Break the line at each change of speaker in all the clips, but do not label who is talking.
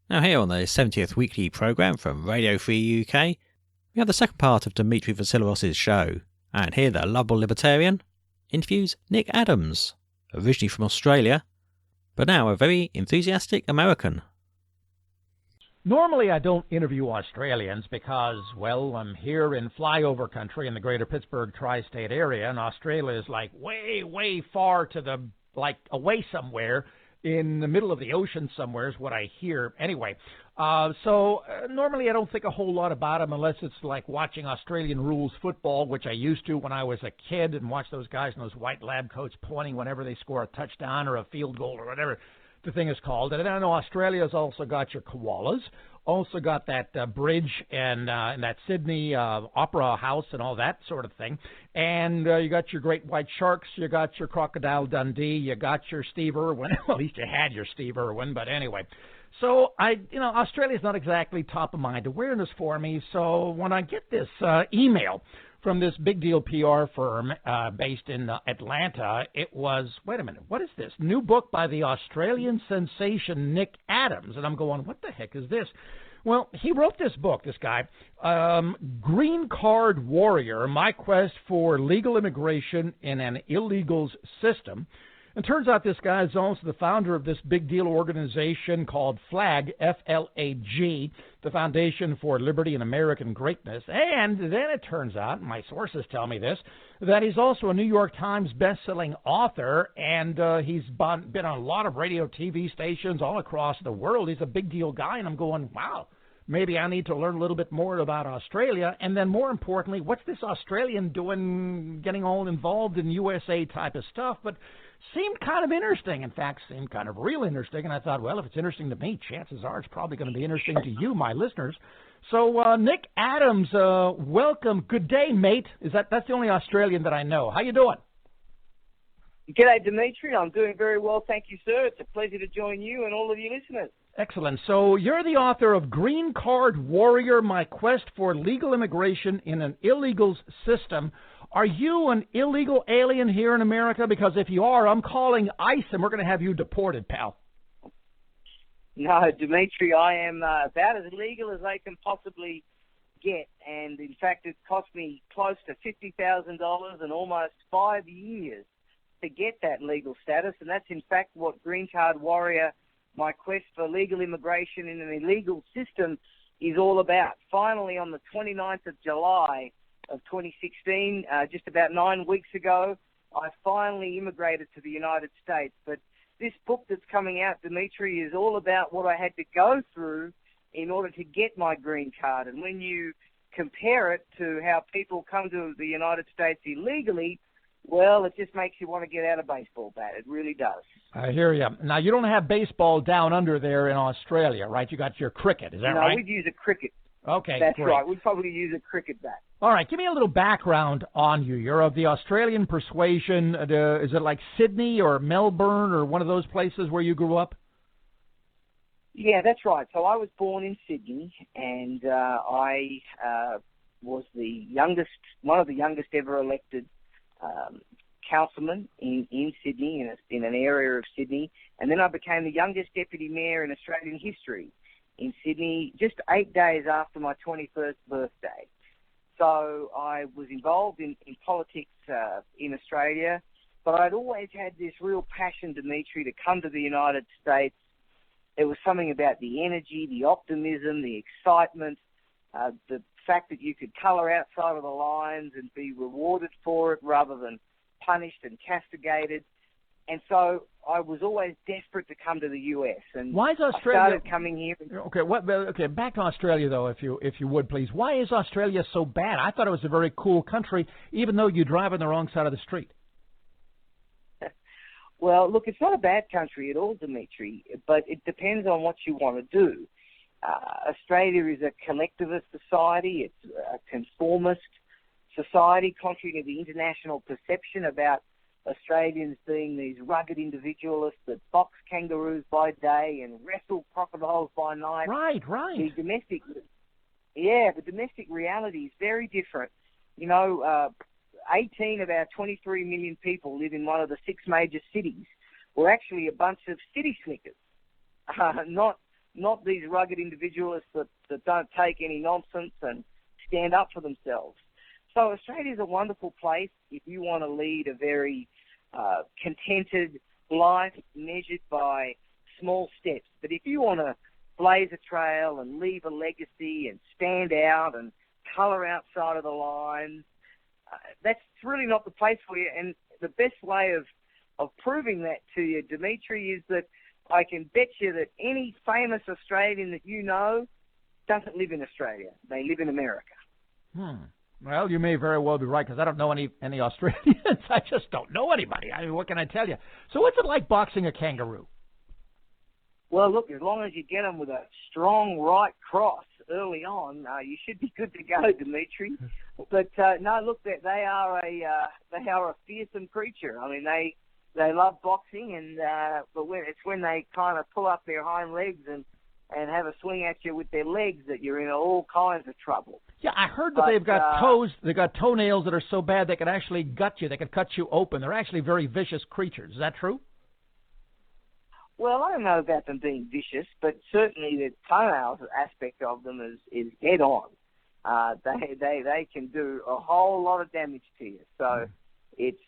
Now here on the 70th weekly programme from Radio Free UK, we have the second part of Dimitri Vassilovos's show, and here the lovable libertarian interviews Nick Adams, originally from Australia, but now a very enthusiastic American.
Normally I don't interview Australians because, well, I'm here in flyover country in the greater Pittsburgh tri-state area, and Australia is like way, way far to the, like, away somewhere in the middle of the ocean somewhere is what I hear. Anyway, so normally I don't think a whole lot about them unless it's like watching Australian rules football, which I used to when I was a kid, and watch those guys in those white lab coats pointing whenever they score a touchdown or a field goal or whatever the thing is called. And I know Australia's also got your koalas, also got that bridge and that Sydney Opera House and all that sort of thing. And you got your great white sharks, you got your Crocodile Dundee, you got your Steve Irwin. Well, at least you had your Steve Irwin, but anyway. So Australia's not exactly top of mind awareness for me. So when I get this email from this big deal PR firm based in Atlanta, it was, wait a minute, what is this? New book by the Australian sensation Nick Adams. And I'm going, what the heck is this? Well, he wrote this book, this guy, Green Card Warrior, My Quest for Legal Immigration in an Illegals System. And turns out this guy is also the founder of this big deal organization called FLAG, F-L-A-G, the Foundation for Liberty and American Greatness. And then it turns out, my sources tell me this, that he's also a New York Times best-selling author, and he's been on a lot of radio TV stations all across the world. He's a big deal guy, and I'm going, wow, maybe I need to learn a little bit more about Australia. And then more importantly, what's this Australian doing getting all involved in USA type of stuff? But seemed kind of interesting. In fact, seemed kind of real interesting. And I thought, well, if it's interesting to me, chances are it's probably going to be interesting to you, my listeners. So, Nick Adams, welcome. Good day, mate. That's the only Australian that I know. How you doing?
G'day, Dimitri. I'm doing very well, thank you, sir. It's a pleasure to join you and all of you listeners.
Excellent. So you're the author of Green Card Warrior, My Quest for Legal Immigration in an Illegals System. Are you an illegal alien here in America? Because if you are, I'm calling ICE and we're going to have you deported, pal.
No, Dimitri, I am about as legal as they can possibly get. And in fact, it cost me close to $50,000 and almost 5 years to get that legal status. And that's in fact what Green Card Warrior, My Quest for Legal Immigration in an Illegal System is all about. Finally, on the 29th of July of 2016, just about 9 weeks ago, I finally immigrated to the United States. But this book that's coming out, Dimitri, is all about what I had to go through in order to get my green card. And when you compare it to how people come to the United States illegally, well, it just makes you want to get out a baseball bat. It really does.
I hear you. Now, you don't have baseball down under there in Australia, right? You got your cricket, is that right?
No, we'd use a cricket.
Okay,
that's
great.
right. We'd probably use a cricket bat.
All right, give me a little background on you. You're of the Australian persuasion. Is it like Sydney or Melbourne or one of those places where you grew up?
Yeah, that's right. So I was born in Sydney, and I was one of the youngest ever elected councilman in Sydney, in an area of Sydney. And then I became the youngest deputy mayor in Australian history in Sydney just 8 days after my 21st birthday. So I was involved in politics in Australia, but I'd always had this real passion, Dimitri, to come to the United States. There was something about the energy, the optimism, the excitement, the fact that you could colour outside of the lines and be rewarded for it rather than punished and castigated. And so I was always desperate to come to the U.S. And
why is Australia?
I started coming here.
Okay, back to Australia though, if you would please. Why is Australia so bad? I thought it was a very cool country, even though you drive on the wrong side of the street.
Well, look, it's not a bad country at all, Dimitri, but it depends on what you want to do. Australia is a collectivist society. It's a conformist society, contrary to the international perception about Australians being these rugged individualists that box kangaroos by day and wrestle crocodiles by night.
Right.
The domestic reality is very different. 18 of our 23 million people live in one of the 6 major cities. We're actually a bunch of city slickers, not not these rugged individualists that don't take any nonsense and stand up for themselves. So Australia is a wonderful place if you want to lead a very contented life measured by small steps. But if you want to blaze a trail and leave a legacy and stand out and colour outside of the lines, that's really not the place for you. And the best way of proving that to you, Dimitri, is that I can bet you that any famous Australian that you know doesn't live in Australia. They live in America.
Well, you may very well be right, because I don't know any Australians. I just don't know anybody. I mean, what can I tell you? So what's it like boxing a kangaroo?
Well, look, as long as you get them with a strong right cross early on, you should be good to go, Dimitri. But no, look, they are a fearsome creature. I mean, they love boxing, and but when they kind of pull up their hind legs and have a swing at you with their legs, that you're in all kinds of trouble.
Yeah, I heard that they've got toes. They've got toenails that are so bad they can actually gut you. They can cut you open. They're actually very vicious creatures. Is that true?
Well, I don't know about them being vicious, but certainly the toenails aspect of them is dead on. They can do a whole lot of damage to you. So it's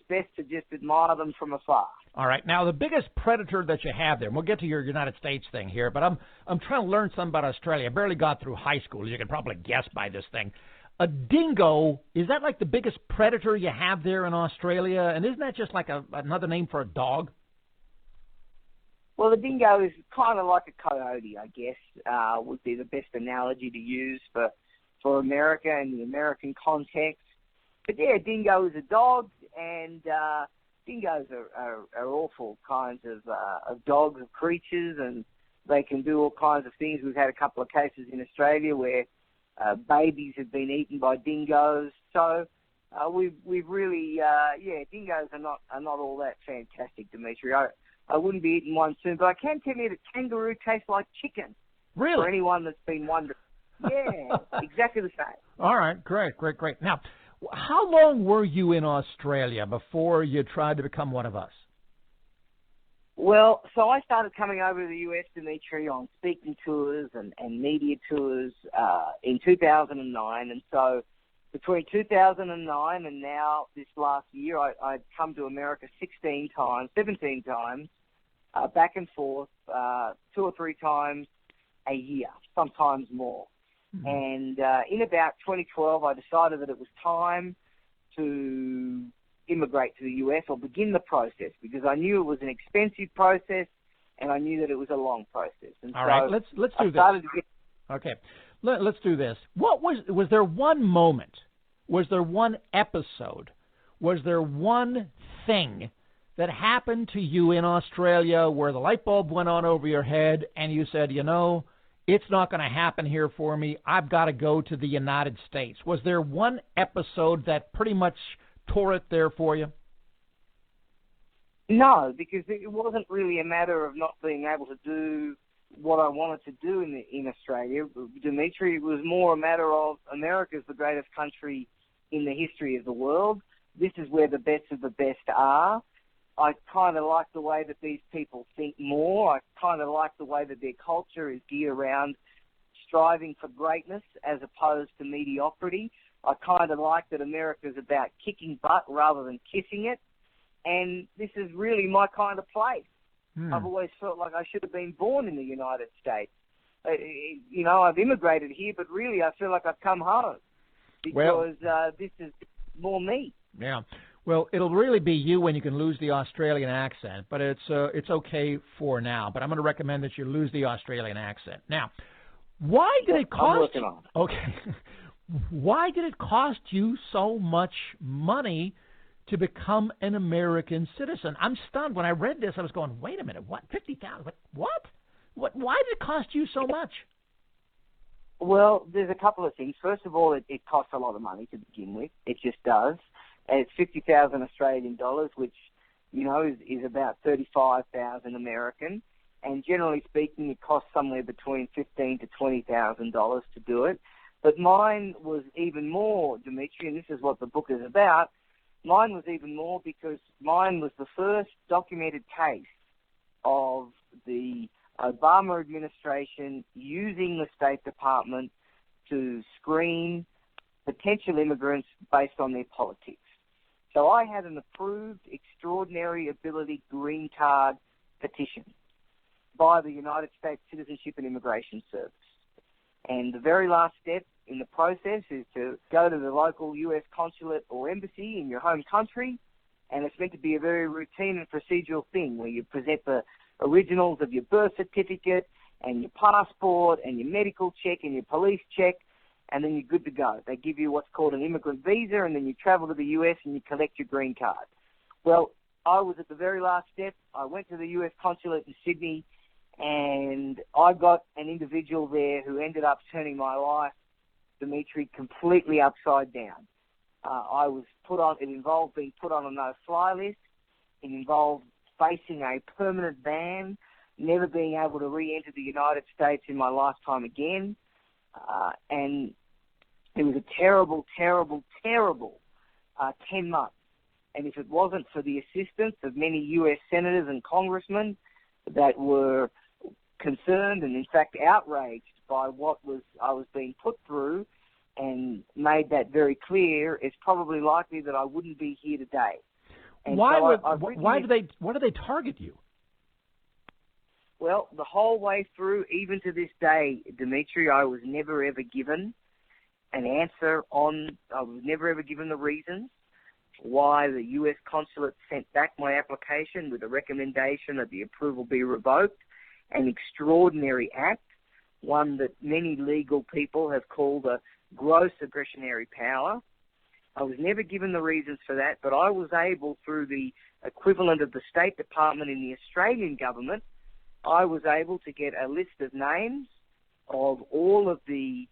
best to just admire them from afar.
All right. Now, the biggest predator that you have there, and we'll get to your United States thing here, but I'm trying to learn something about Australia. I barely got through high school, as you can probably guess by this thing. A dingo, is that like the biggest predator you have there in Australia? And isn't that just like another name for a dog?
Well, the dingo is kind of like a coyote, I guess, would be the best analogy to use for America and the American context. But yeah, dingo is a dog, and dingoes are awful kinds of dogs, of creatures, and they can do all kinds of things. We've had a couple of cases in Australia where babies have been eaten by dingoes. So we've really, dingoes are not all that fantastic, Dimitri. I wouldn't be eating one soon, but I can tell you that kangaroo tastes like chicken.
Really?
For anyone that's been wondering. Yeah, exactly the same.
All right, great. Now, how long were you in Australia before you tried to become one of us?
Well, so I started coming over to the US, Dimitri, on speaking tours and media tours in 2009. And so between 2009 and now, this last year, I'd come to America 17 times, back and forth, 2 or 3 times a year, sometimes more. Mm-hmm. And in about 2012, I decided that it was time to immigrate to the US or begin the process, because I knew it was an expensive process and I knew that it was a long process. And
all right, let's do this. Okay, let's do this. What was there one moment? Was there one episode? Was there one thing that happened to you in Australia where the light bulb went on over your head and you said, you know, it's not going to happen here for me. I've got to go to the United States. Was there one episode that pretty much tore it there for you?
No, because it wasn't really a matter of not being able to do what I wanted to do in Australia, Dimitri. It was more a matter of America's the greatest country in the history of the world. This is where the best of the best are. I kind of like the way that these people think more. I kind of like the way that their culture is geared around striving for greatness as opposed to mediocrity. I kind of like that America's about kicking butt rather than kissing it. And this is really my kind of place. I've always felt like I should have been born in the United States. I've immigrated here, but really I feel like I've come home because this is more me.
Yeah. Well, it'll really be you when you can lose the Australian accent, but it's okay for now. But I'm going to recommend that you lose the Australian accent. Now, why did it cost?
I'm working on it.
Okay. Why did it cost you so much money to become an American citizen? I'm stunned. When I read this, I was going, wait a minute, what? $50,000? What? Why did it cost you so much?
Well, there's a couple of things. First of all, it costs a lot of money to begin with. It just does. And it's 50,000 Australian dollars, which, is about 35,000 American. And generally speaking, it costs somewhere between $15,000 to $20,000 to do it. But mine was even more, Dimitri, and this is what the book is about. Mine was even more because mine was the first documented case of the Obama administration using the State Department to screen potential immigrants based on their politics. So I had an approved extraordinary ability green card petition by the United States Citizenship and Immigration Service. And the very last step in the process is to go to the local U.S. consulate or embassy in your home country, and it's meant to be a very routine and procedural thing where you present the originals of your birth certificate and your passport and your medical check and your police check, and then you're good to go. They give you what's called an immigrant visa, and then you travel to the U.S. and you collect your green card. Well, I was at the very last step. I went to the U.S. consulate in Sydney, and I got an individual there who ended up turning my life, Dimitri, completely upside down. It involved being put on a no-fly list. It involved facing a permanent ban, never being able to re-enter the United States in my lifetime again. And it was a terrible, terrible, terrible 10 months. And if it wasn't for the assistance of many U.S. senators and congressmen that were concerned and, in fact, outraged by what I was being put through and made that very clear, it's probably likely that I wouldn't be here today. And
why do they target you?
Well, the whole way through, even to this day, Dimitri, I was never ever given an answer I was never ever given the reasons why the U.S. consulate sent back my application with a recommendation that the approval be revoked, an extraordinary act, one that many legal people have called a gross aggressionary power. I was never given the reasons for that, but I was able, through the equivalent of the State Department in the Australian government, I was able to get a list of names of all of the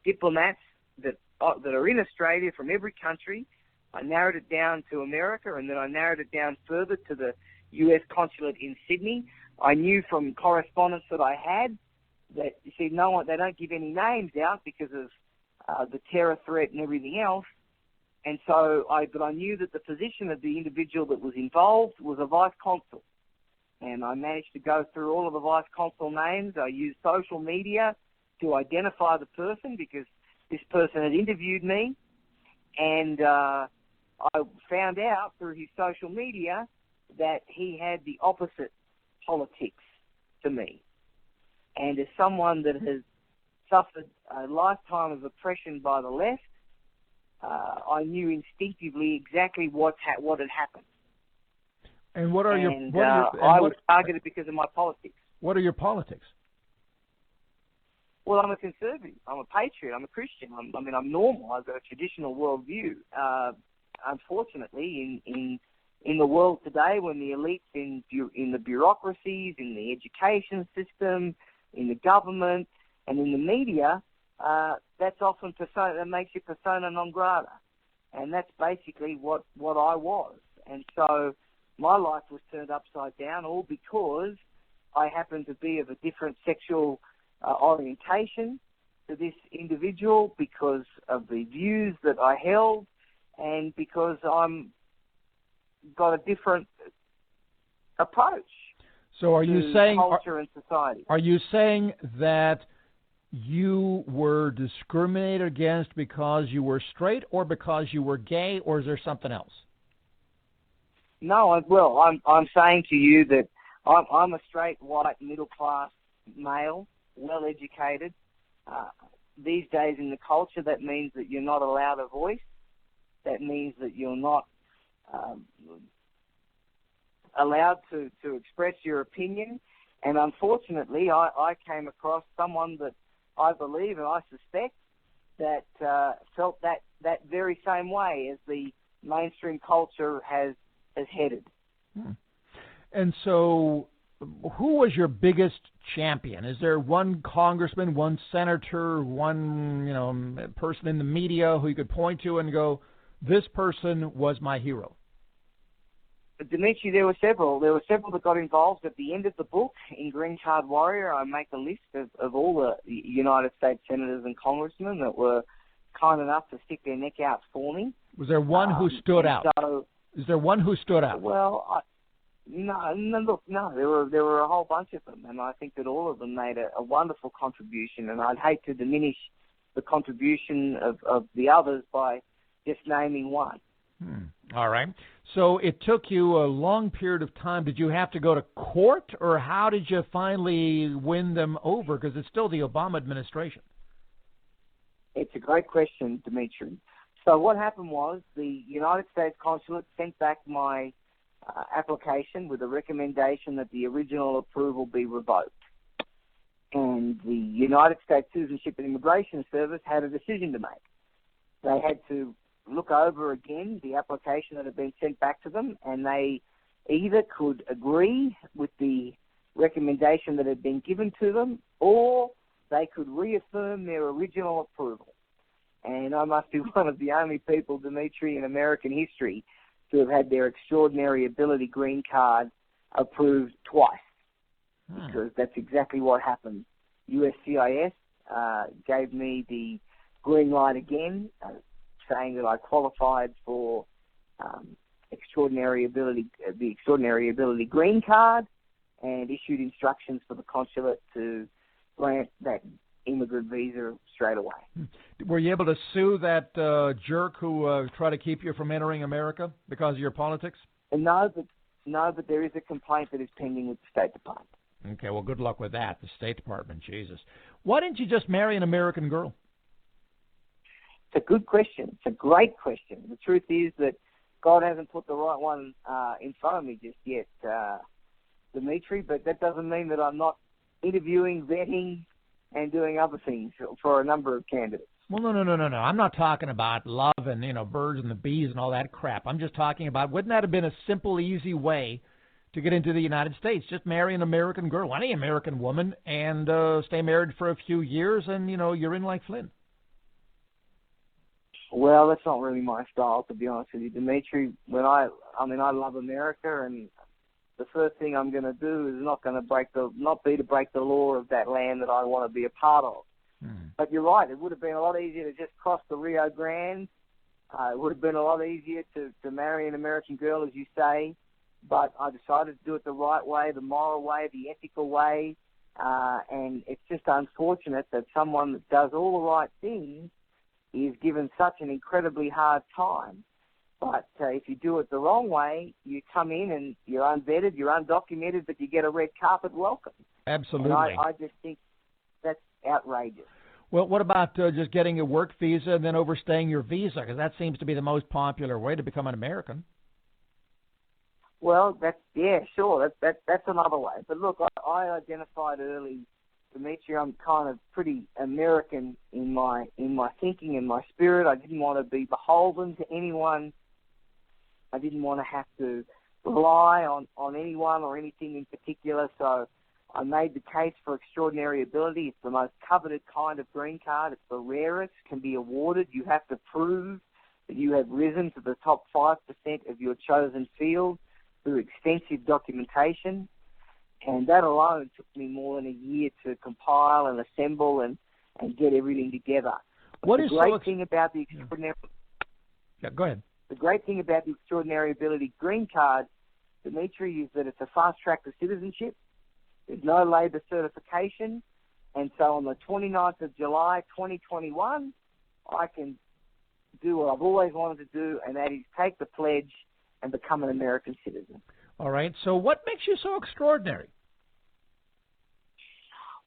diplomats that are in Australia from every country. I narrowed it down to America, and then I narrowed it down further to the U.S. consulate in Sydney. I knew from correspondence that I had that, you see, they don't give any names out because of the terror threat and everything else. And so but I knew that the position of the individual that was involved was a vice consul. And I managed to go through all of the vice consul names. I used social media to identify the person because this person had interviewed me. And I found out through his social media that he had the opposite politics to me. And as someone that has suffered a lifetime of oppression by the left, I knew instinctively exactly what had happened.
And what are your?
I was targeted because of my politics.
What are your politics?
Well, I'm a conservative. I'm a patriot. I'm a Christian. I'm normal. I've got a traditional worldview. Unfortunately, in the world today, when the elites in the bureaucracies, in the education system, in the government, and in the media, that's often that makes you persona non grata, and that's basically what I was. And so my life was turned upside down, all because I happened to be of a different sexual orientation to this individual, because of the views that I held, and because I'm got a different approach.
So are you saying
culture and society?
Are you saying that you were discriminated against because you were straight, or because you were gay, or is there something else?
No, I'm saying to you that I'm a straight, white, middle-class male, well-educated. These days in the culture, that means that you're not allowed a voice. That means that you're not allowed to express your opinion. And unfortunately, I came across someone that I believe and I suspect that felt that very same way as the mainstream culture has headed.
And so, who was your biggest champion? Is there one congressman, one senator, one person in the media who you could point to and go, this person was my hero?
Dimitri, there were several. There were several that got involved. At the end of the book, in Green Card Warrior, I make a list of all the United States senators and congressmen that were kind enough to stick their neck out for me.
Was there one who stood out? Is there one who stood out?
Well, No. There were a whole bunch of them, and I think that all of them made a wonderful contribution. And I'd hate to diminish the contribution of the others by just naming one.
All right. So it took you a long period of time. Did you have to go to court, or how did you finally win them over? Because it's still the Obama administration.
It's a great question, Dimitri. So what happened was the United States Consulate sent back my application with a recommendation that the original approval be revoked. And the United States Citizenship and Immigration Service had a decision to make. They had to look over again the application that had been sent back to them, and they either could agree with the recommendation that had been given to them, or they could reaffirm their original approval. And I must be one of the only people, Dimitri, in American history to have had their extraordinary ability green card approved twice, because that's exactly what happened. USCIS gave me the green light again, saying that I qualified for the extraordinary ability green card, and issued instructions for the consulate to grant that immigrant visa straight away.
Were you able to sue that jerk who tried to keep you from entering America because of your politics?
No, but there is a complaint that is pending with the State Department.
Okay, well, good luck with that, the State Department, Jesus. Why didn't you just marry an American girl?
It's a good question. It's a great question. The truth is that God hasn't put the right one in front of me just yet, Dimitri, but that doesn't mean that I'm not interviewing, vetting, and doing other things for a number of candidates.
Well, no. I'm not talking about love and, birds and the bees and all that crap. I'm just talking about, wouldn't that have been a simple, easy way to get into the United States? Just marry an American girl, any American woman, and stay married for a few years, and, you're in like Flynn.
Well, that's not really my style, to be honest with you, Dimitri. I love America, and the first thing I'm going to do is not be to break the law of that land that I want to be a part of. But you're right, it would have been a lot easier to just cross the Rio Grande. It would have been a lot easier to marry an American girl, as you say. But I decided to do it the right way, the moral way, the ethical way. And it's just unfortunate that someone that does all the right things is given such an incredibly hard time. But if you do it the wrong way, you come in and you're unvetted, you're undocumented, but you get a red carpet welcome.
Absolutely.
And I just think that's outrageous.
Well, what about just getting a work visa and then overstaying your visa? Because that seems to be the most popular way to become an American.
Well, that's another way. But look, I identified early, Dimitri, I'm kind of pretty American in my thinking and my spirit. I didn't want to be beholden to anyone. I didn't want to have to rely on anyone or anything in particular. So I made the case for extraordinary ability. It's the most coveted kind of green card. It's the rarest, can be awarded. You have to prove that you have risen to the top 5% of your chosen field through extensive documentation. And that alone took me more than a year to compile and assemble and get everything together.
What is the great
thing about the extraordinary...
Yeah, go ahead.
The great thing about the extraordinary ability green card, Dimitri, is that it's a fast track to citizenship. There's no labour certification. And so on the 29th of July, 2021, I can do what I've always wanted to do, and that is take the pledge and become an American citizen.
All right. So what makes you so extraordinary?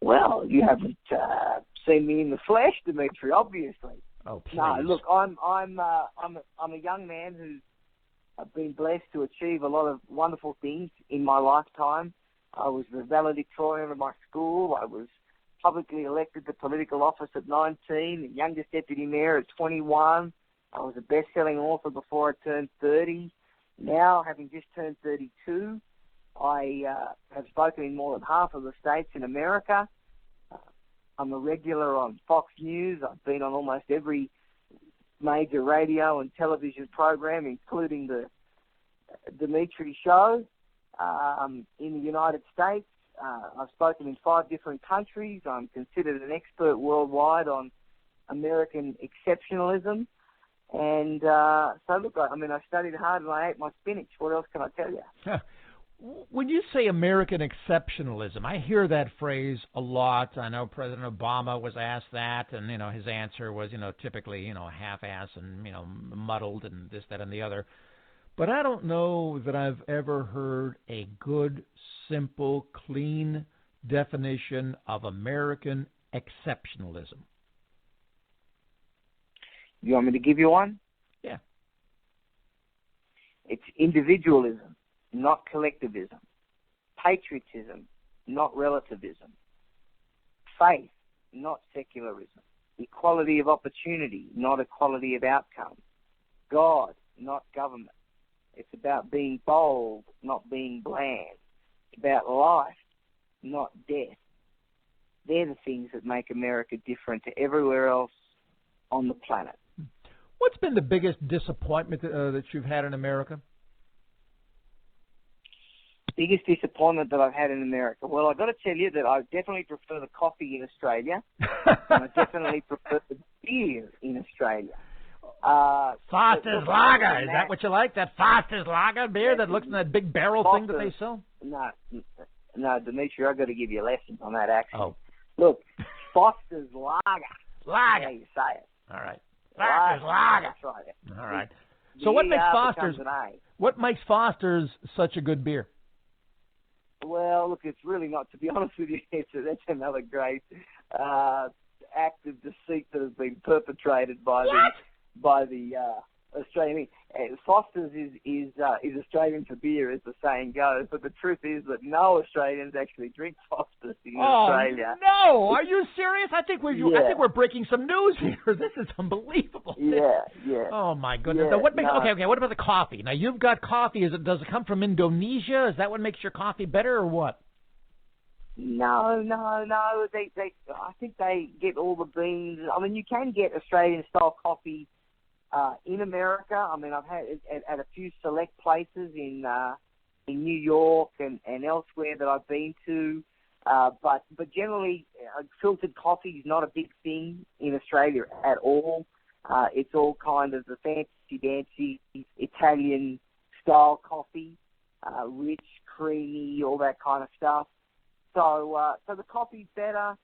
Well, you haven't seen me in the flesh, Dimitri, obviously.
Oh, please.
No, look, I'm a young man who's been blessed to achieve a lot of wonderful things in my lifetime. I was the valedictorian of my school. I was publicly elected to political office at 19, the youngest deputy mayor at 21. I was a best-selling author before I turned 30. Now, having just turned 32, I have spoken in more than half of the states in America. I'm a regular on Fox News. I've been on almost every major radio and television program, including the Dimitri Show in the United States. I've spoken in 5 different countries. I'm considered an expert worldwide on American exceptionalism. And so, look, I studied hard and I ate my spinach. What else can I tell you?
When you say American exceptionalism, I hear that phrase a lot. I know President Obama was asked that, and his answer was typically half-ass and muddled and this, that, and the other. But I don't know that I've ever heard a good, simple, clean definition of American exceptionalism.
You want me to give you one?
Yeah.
It's individualism, not collectivism. Patriotism, not relativism. Faith, not secularism. Equality of opportunity, not equality of outcome. God, not government. It's about being bold, not being bland. It's about life, not death. They're the things that make America different to everywhere else on the planet.
What's been the biggest disappointment that you've had in America?
Biggest disappointment that I've had in America? Well, I've got to tell you that I definitely prefer the coffee in Australia, and I definitely prefer the beer in Australia.
Foster's Lager. Is that what you like? That Foster's Lager beer that looks in that big barrel thing that they sell?
No, Dimitri, I've got to give you a lesson on that accent.
Oh.
Look, Foster's Lager.
Lager.
That's how you say it.
All right. Foster's Lager.
That's right.
All right. So what makes Foster's such a good beer?
Well, look, it's really not. To be honest with you, that's another great act of deceit that has been perpetrated by the Australian. Foster's is Australian for beer, as the saying goes. But the truth is that no Australians actually drink Foster's in Australia.
No, are you serious? I think we're breaking some news here. This is unbelievable.
Yeah.
Oh my goodness.
Yeah,
now, okay. What about the coffee? Now you've got coffee. Does it come from Indonesia? Is that what makes your coffee better, or what?
No. I think they get all the beans. I mean, you can get Australian style coffee in America. I mean, I've had it at a few select places in New York and elsewhere that I've been to. But generally, filtered coffee is not a big thing in Australia at all. It's all kind of the fancy Italian style coffee, rich, creamy, all that kind of stuff. So the coffee's better.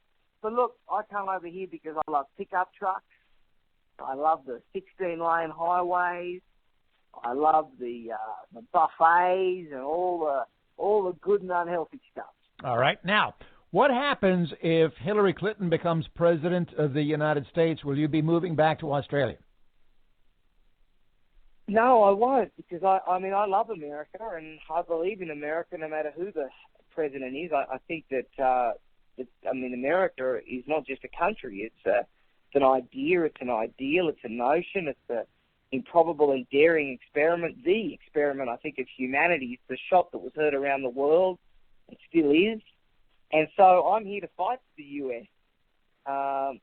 But look, I come over here because I love pickup trucks. I love the 16-lane highways. I love the buffets and all the good and unhealthy stuff.
All right. Now, what happens if Hillary Clinton becomes president of the United States? Will you be moving back to Australia?
No, I won't, because I love America and I believe in America no matter who the president is. I think that America is not just a country. It's an idea, it's an ideal, it's a notion, it's an improbable and daring experiment, the experiment, I think, of humanity. It's the shot that was heard around the world. It still is. And so I'm here to fight for the U.S. I'm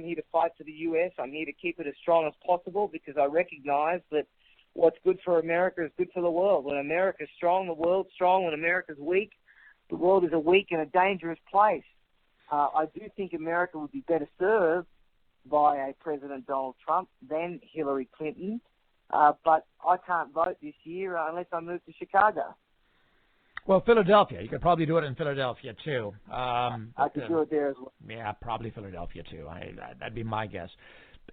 here to fight for the U.S. I'm here to keep it as strong as possible because I recognize that what's good for America is good for the world. When America's strong, the world's strong. When America's weak, the world is a weak and a dangerous place. I do think America would be better served by a President Donald Trump than Hillary Clinton, but I can't vote this year unless I move to Chicago.
Well, Philadelphia. You could probably do it in Philadelphia, too.
I could do it there as well.
Yeah, probably Philadelphia, too. That'd be my guess.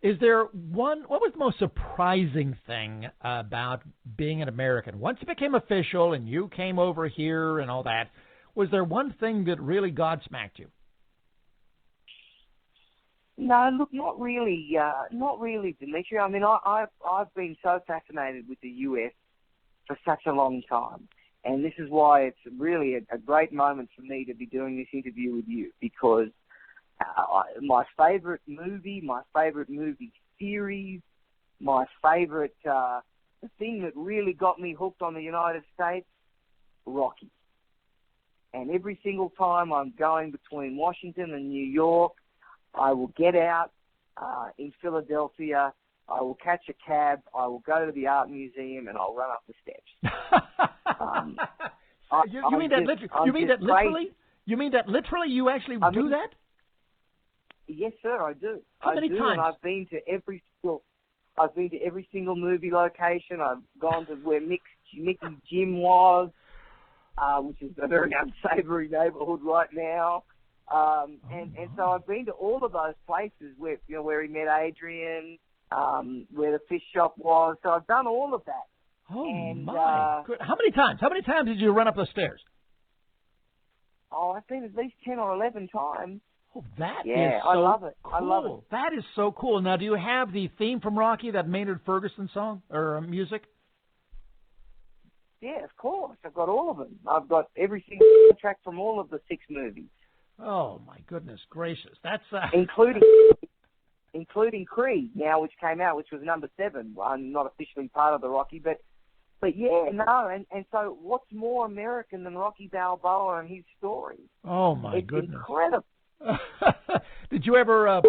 Is there what was the most surprising thing about being an American? Once it became official and you came over here and all that, was there one thing that really godsmacked you?
No, look, not really, Dimitri. I mean, I've been so fascinated with the U.S. for such a long time, and this is why it's really a great moment for me to be doing this interview with you, because my favorite movie series, my favorite, the thing that really got me hooked on the United States, Rocky. And every single time I'm going between Washington and New York, I will get out in Philadelphia, I will catch a cab, I will go to the art museum, and I'll run up the steps.
You mean that literally? You mean that literally? You actually do that?
Yes, sir, I do.
How many times?
And I've been to every single movie location. I've gone to where Mickey's gym was. which is a very unsavory neighborhood right now. And so I've been to all of those places where he met Adrian, where the fish shop was. So I've done all of that.
Oh,
and,
my. Good. How many times? How many times did you run up the stairs?
Oh, I've been at least 10 or 11 times.
Oh, that is so
I love it.
cool.
I love it.
That is so cool. Now, do you have the theme from Rocky, that Maynard Ferguson song or music?
Yeah, of course. I've got all of them. I've got every single track from all of the 6 movies.
Oh, my goodness gracious. That's
including Creed now, which came out, which was number 7. I'm not officially part of the Rocky, but yeah, no. And so what's more American than Rocky Balboa and his story?
Oh, my
it's
goodness.
Incredible.
Did you ever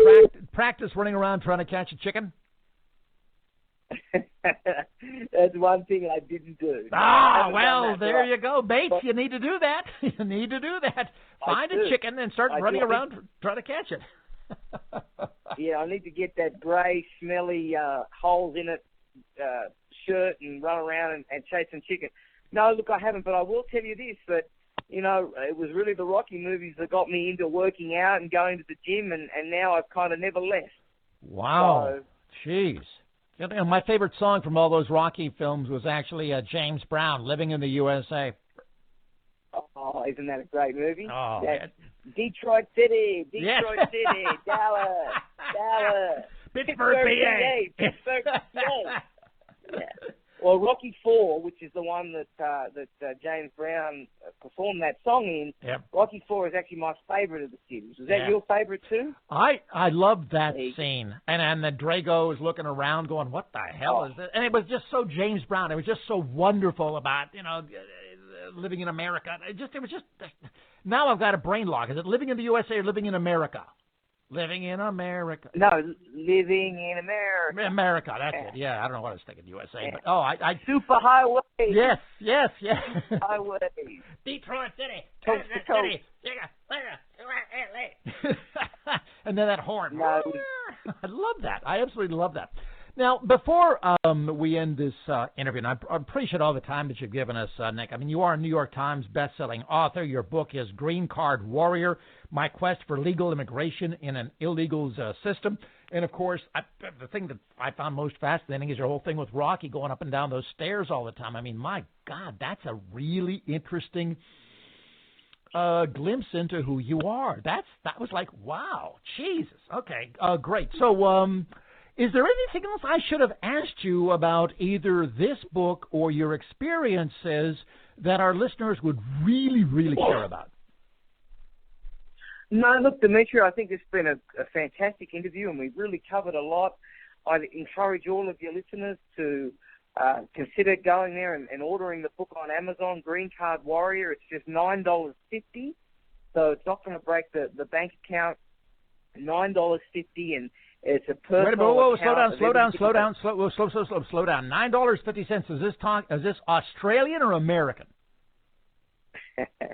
practice running around trying to catch a chicken?
That's one thing I didn't do.
Well, there you go. Bates, you need to do that. You need to do that. Find a chicken and start running around trying to catch it.
Yeah, I need to get that grey, smelly, holes in it shirt and run around and chase some chicken. No, look, I haven't, but I will tell you this, that, it was really the Rocky movies that got me into working out and going to the gym, and now I've kind of never left.
Wow. Jeez. My favorite song from all those Rocky films was actually James Brown, Living in the USA.
Oh, isn't that a great movie?
Oh,
Detroit City, Dallas,
Pittsburgh, PA.
Pittsburgh, PA. Yeah. Well, Rocky IV, which is the one that James Brown performed that song in,
yep.
Rocky IV is actually my favorite of the series. Was that your favorite too?
I loved that scene. And the Drago is looking around going, what the hell is this? And it was just so James Brown. It was just so wonderful about, living in America. It was just, now I've got a brain lock. Is it living in the USA or living in America? Living in America.
No, living in America.
America, that's it. Yeah, I don't know what I was thinking, USA. But, I
super highway.
Yes.
Highway.
Detroit City.
Coast to coast.
And then that horn.
No.
I love that. I absolutely love that. Now, before we end this interview, and I appreciate all the time that you've given us, Nick. I mean, you are a New York Times best-selling author. Your book is Green Card Warrior, My Quest for Legal Immigration in an Illegal System. And, of course, the thing that I found most fascinating is your whole thing with Rocky going up and down those stairs all the time. I mean, my God, that's a really interesting glimpse into who you are. That was like, wow, Jesus. Okay, great. So, is there anything else I should have asked you about either this book or your experiences that our listeners would really, really care about?
No, look, Dimitri, I think it's been a fantastic interview, and we've really covered a lot. I'd encourage all of your listeners to consider going there and ordering the book on Amazon, Green Card Warrior. It's just $9.50, so it's not going to break the bank account. $9.50, and it's a personal account.
Slow down. $9.50. Is this Australian or American?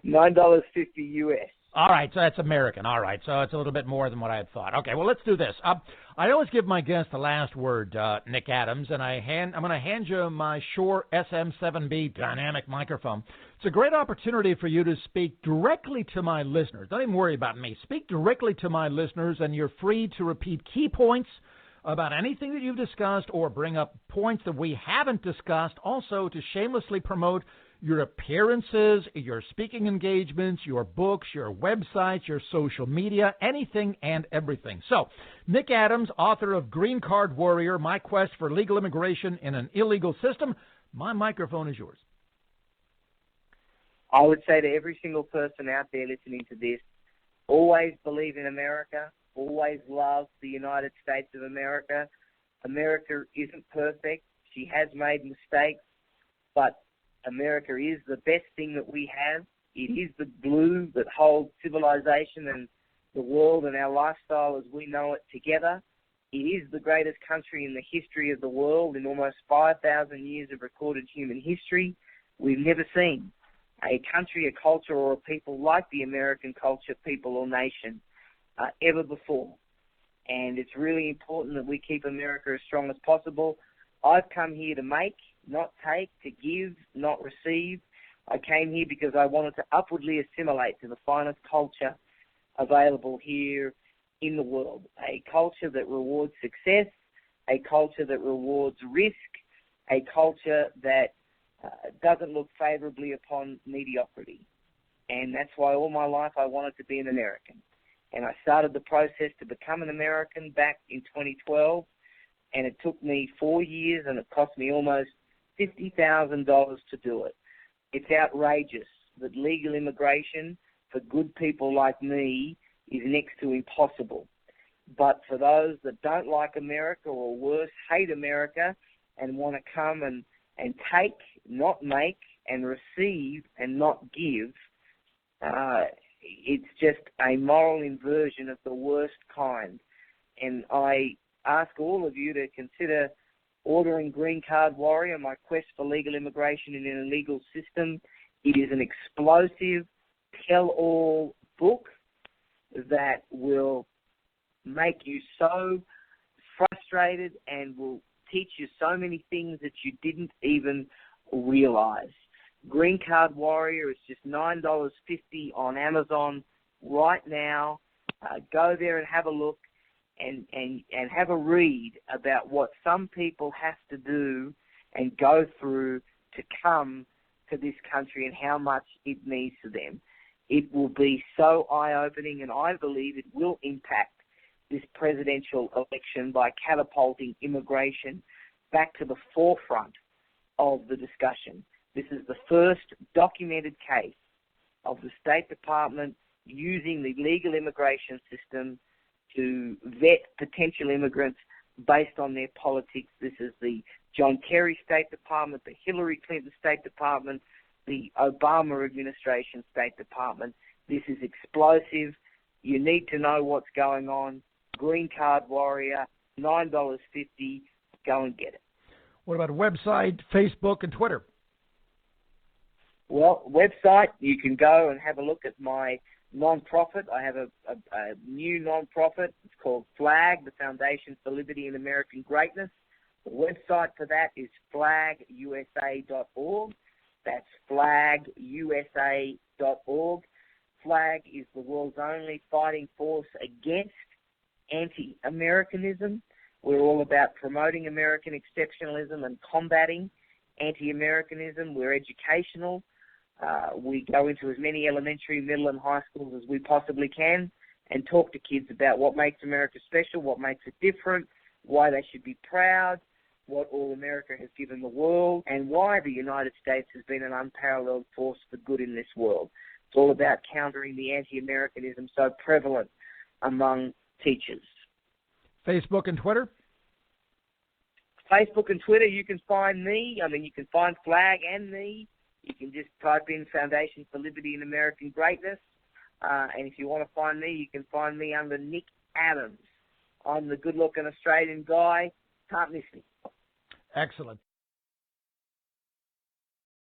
$9.50 US.
All right, so that's American. All right, so it's a little bit more than what I had thought. Okay, well, let's do this. I always give my guest the last word, Nick Adams, and I'm going to hand you my Shure SM7B dynamic microphone. It's a great opportunity for you to speak directly to my listeners. Don't even worry about me. Speak directly to my listeners, and you're free to repeat key points about anything that you've discussed or bring up points that we haven't discussed. Also, to shamelessly promote your appearances, your speaking engagements, your books, your websites, your social media, anything and everything. So, Nick Adams, author of Green Card Warrior, My Quest for Legal Immigration in an Illegal System. My microphone is yours.
I would say to every single person out there listening to this, always believe in America, always love the United States of America. America isn't perfect. She has made mistakes, but America is the best thing that we have. It is the glue that holds civilization and the world and our lifestyle as we know it together. It is the greatest country in the history of the world. In almost 5,000 years of recorded human history, we've never seen a country, a culture, or a people like the American culture, people, or nation ever before. And it's really important that we keep America as strong as possible. I've come here to make, not take, to give, not receive. I came here because I wanted to upwardly assimilate to the finest culture available here in the world, a culture that rewards success, a culture that rewards risk, a culture that doesn't look favorably upon mediocrity. And that's why all my life I wanted to be an American. And I started the process to become an American back in 2012, and it took me 4 years, and it cost me almost $50,000 to do it. It's outrageous that legal immigration for good people like me is next to impossible. But for those that don't like America, or worse, hate America and want to come and take, not make, and receive and not give, it's just a moral inversion of the worst kind. And I ask all of you to consider ordering Green Card Warrior, My Quest for Legal Immigration in an Illegal System. It is an explosive, tell-all book that will make you so frustrated and will teach you so many things that you didn't even realize. Green Card Warrior is just $9.50 on Amazon right now. Go there and have a look and have a read about what some people have to do and go through to come to this country and how much it means to them. It will be so eye-opening, and I believe it will impact this presidential election by catapulting immigration back to the forefront of the discussion. This is the first documented case of the State Department using the legal immigration system to vet potential immigrants based on their politics. This is the John Kerry State Department, the Hillary Clinton State Department, the Obama administration State Department. This is explosive. You need to know what's going on. Green Card Warrior, $9.50. Go and get it.
What about website, Facebook, and Twitter?
Well, website, you can go and have a look at my non-profit. I have a new non-profit. It's called FLAG, the Foundation for Liberty and American Greatness. The website for that is flagusa.org. That's flagusa.org. FLAG is the world's only fighting force against anti-Americanism. We're all about promoting American exceptionalism and combating anti-Americanism. We're educational. We go into as many elementary, middle, and high schools as we possibly can and talk to kids about what makes America special, what makes it different, why they should be proud, what all America has given the world, and why the United States has been an unparalleled force for good in this world. It's all about countering the anti-Americanism so prevalent among teachers.
Facebook and Twitter?
Facebook and Twitter, you can find me. I mean, you can find FLAG and me. You can just type in Foundation for Liberty and American Greatness. And if you want to find me, you can find me under Nick Adams. I'm the good-looking Australian guy. Can't miss me.
Excellent.